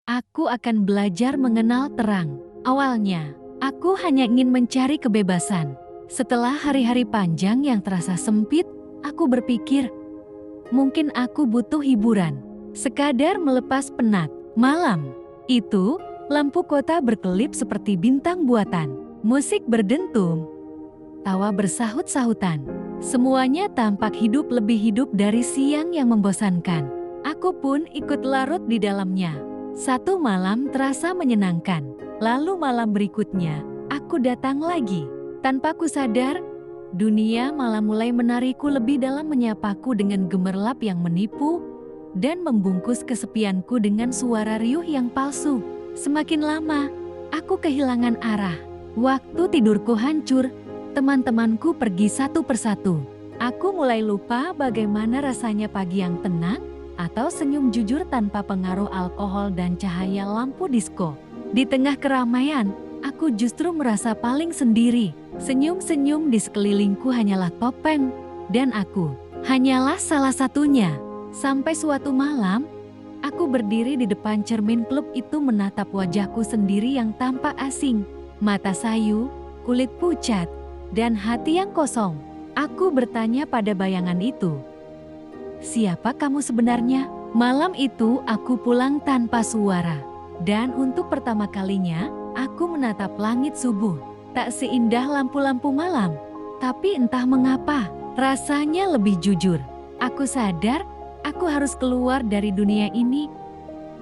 Aku akan belajar mengenal terang. Awalnya, aku hanya ingin mencari kebebasan. Setelah hari-hari panjang yang terasa sempit, aku berpikir, mungkin aku butuh hiburan. Sekadar melepas penat. Malam itu, lampu kota berkelip seperti bintang buatan. Musik berdentum, tawa bersahut-sahutan. Semuanya tampak lebih hidup dari siang yang membosankan. Aku pun ikut larut di dalamnya. Satu malam terasa menyenangkan. Lalu malam berikutnya, aku datang lagi. Tanpa ku sadar, dunia malah mulai menarikku lebih dalam, menyapaku dengan gemerlap yang menipu dan membungkus kesepianku dengan suara riuh yang palsu. Semakin lama, aku kehilangan arah. Waktu tidurku hancur, teman-temanku pergi satu persatu. Aku mulai lupa bagaimana rasanya pagi yang tenang atau senyum jujur tanpa pengaruh alkohol dan cahaya lampu disko. Di tengah keramaian, aku justru merasa paling sendiri. Senyum-senyum di sekelilingku hanyalah topeng, dan aku hanyalah salah satunya. Sampai suatu malam, aku berdiri di depan cermin klub itu menatap wajahku sendiri yang tampak asing. Mata sayu, kulit pucat, dan hati yang kosong. Aku bertanya pada bayangan itu, "Siapa kamu sebenarnya?" Malam itu aku pulang tanpa suara. Dan untuk pertama kalinya, aku menatap langit subuh. Tak seindah lampu-lampu malam, tapi entah mengapa, rasanya lebih jujur. Aku sadar, aku harus keluar dari dunia ini,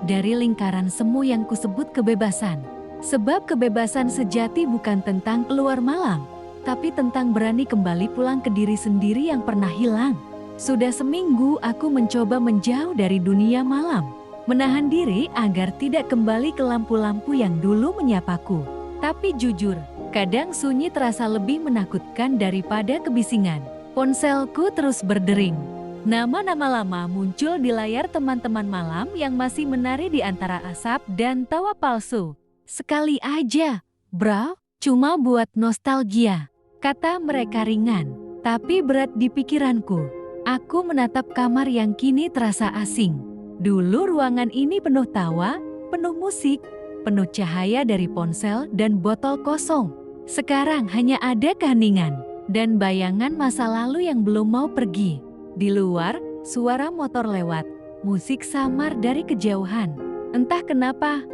dari lingkaran semu yang kusebut kebebasan. Sebab kebebasan sejati bukan tentang keluar malam, tapi tentang berani kembali pulang ke diri sendiri yang pernah hilang. Sudah seminggu aku mencoba menjauh dari dunia malam, menahan diri agar tidak kembali ke lampu-lampu yang dulu menyapaku. Tapi jujur, kadang sunyi terasa lebih menakutkan daripada kebisingan. Ponselku terus berdering. Nama-nama lama muncul di layar teman-teman malam yang masih menari di antara asap dan tawa palsu. "Sekali aja, bro, cuma buat nostalgia," kata mereka ringan, tapi berat di pikiranku. Aku menatap kamar yang kini terasa asing. Dulu ruangan ini penuh tawa, penuh musik, penuh cahaya dari ponsel dan botol kosong. Sekarang hanya ada keheningan dan bayangan masa lalu yang belum mau pergi. Di luar, suara motor lewat, musik samar dari kejauhan. Entah kenapa,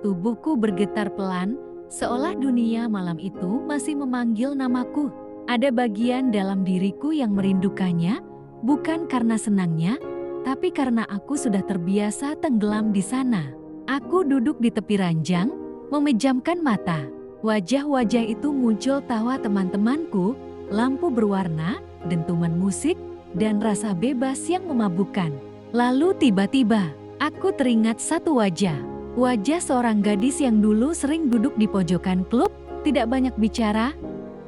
tubuhku bergetar pelan, seolah dunia malam itu masih memanggil namaku. Ada bagian dalam diriku yang merindukannya, bukan karena senangnya, tapi karena aku sudah terbiasa tenggelam di sana. Aku duduk di tepi ranjang, memejamkan mata. Wajah-wajah itu muncul, tawa teman-temanku, lampu berwarna, dentuman musik, dan rasa bebas yang memabukkan. Lalu tiba-tiba, aku teringat satu wajah. Wajah seorang gadis yang dulu sering duduk di pojokan klub, tidak banyak bicara,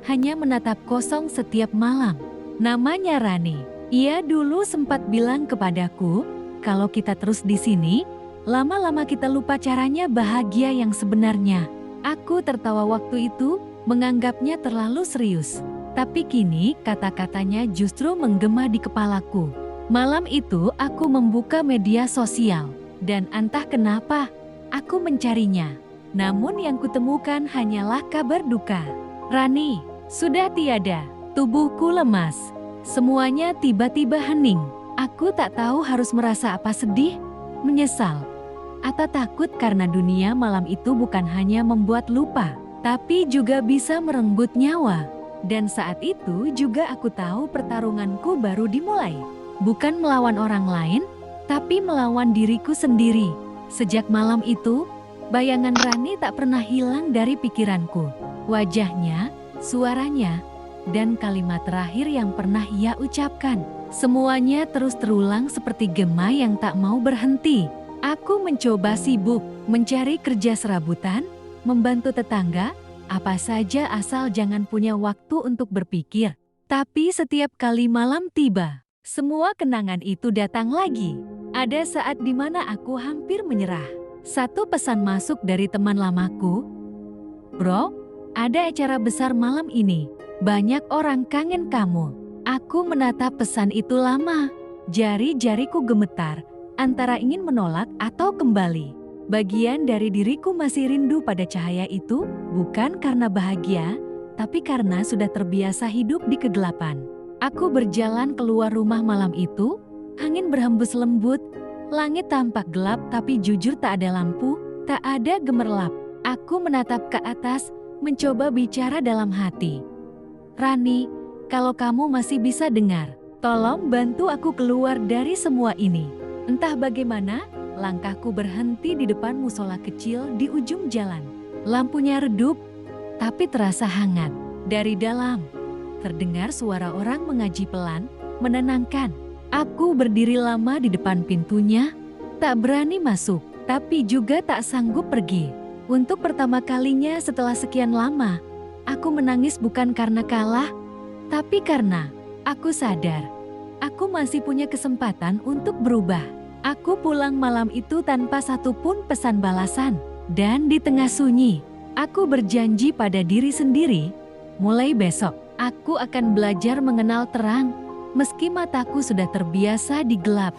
hanya menatap kosong setiap malam. Namanya Rani. Ia dulu sempat bilang kepadaku, kalau kita terus di sini, lama-lama kita lupa caranya bahagia yang sebenarnya. Aku tertawa waktu itu, menganggapnya terlalu serius. Tapi kini kata-katanya justru menggema di kepalaku. Malam itu aku membuka media sosial, dan entah kenapa, aku mencarinya. Namun yang kutemukan hanyalah kabar duka. Rani sudah tiada, tubuhku lemas. Semuanya tiba-tiba hening. Aku tak tahu harus merasa apa, sedih, menyesal, atau takut karena dunia malam itu bukan hanya membuat lupa, tapi juga bisa merenggut nyawa. Dan saat itu juga aku tahu pertarunganku baru dimulai. Bukan melawan orang lain, tapi melawan diriku sendiri. Sejak malam itu, bayangan Rani tak pernah hilang dari pikiranku. Wajahnya, suaranya, dan kalimat terakhir yang pernah ia ucapkan. Semuanya terus terulang seperti gema yang tak mau berhenti. Aku mencoba sibuk, mencari kerja serabutan, membantu tetangga, apa saja asal jangan punya waktu untuk berpikir. Tapi setiap kali malam tiba, semua kenangan itu datang lagi. Ada saat di mana aku hampir menyerah. Satu pesan masuk dari teman lamaku, "Bro, ada acara besar malam ini. Banyak orang kangen kamu." Aku menatap pesan itu lama. Jari-jariku gemetar, antara ingin menolak atau kembali. Bagian dari diriku masih rindu pada cahaya itu, bukan karena bahagia, tapi karena sudah terbiasa hidup di kegelapan. Aku berjalan keluar rumah malam itu, angin berhembus lembut, langit tampak gelap tapi jujur tak ada lampu, tak ada gemerlap. Aku menatap ke atas, mencoba bicara dalam hati. Rani, kalau kamu masih bisa dengar, tolong bantu aku keluar dari semua ini. Entah bagaimana, langkahku berhenti di depan musola kecil di ujung jalan. Lampunya redup, tapi terasa hangat. Dari dalam, terdengar suara orang mengaji pelan, menenangkan. Aku berdiri lama di depan pintunya, tak berani masuk, tapi juga tak sanggup pergi. Untuk pertama kalinya setelah sekian lama, aku menangis bukan karena kalah, tapi karena aku sadar, aku masih punya kesempatan untuk berubah. Aku pulang malam itu tanpa satupun pesan balasan, dan di tengah sunyi, aku berjanji pada diri sendiri, mulai besok, aku akan belajar mengenal terang, meski mataku sudah terbiasa di gelap.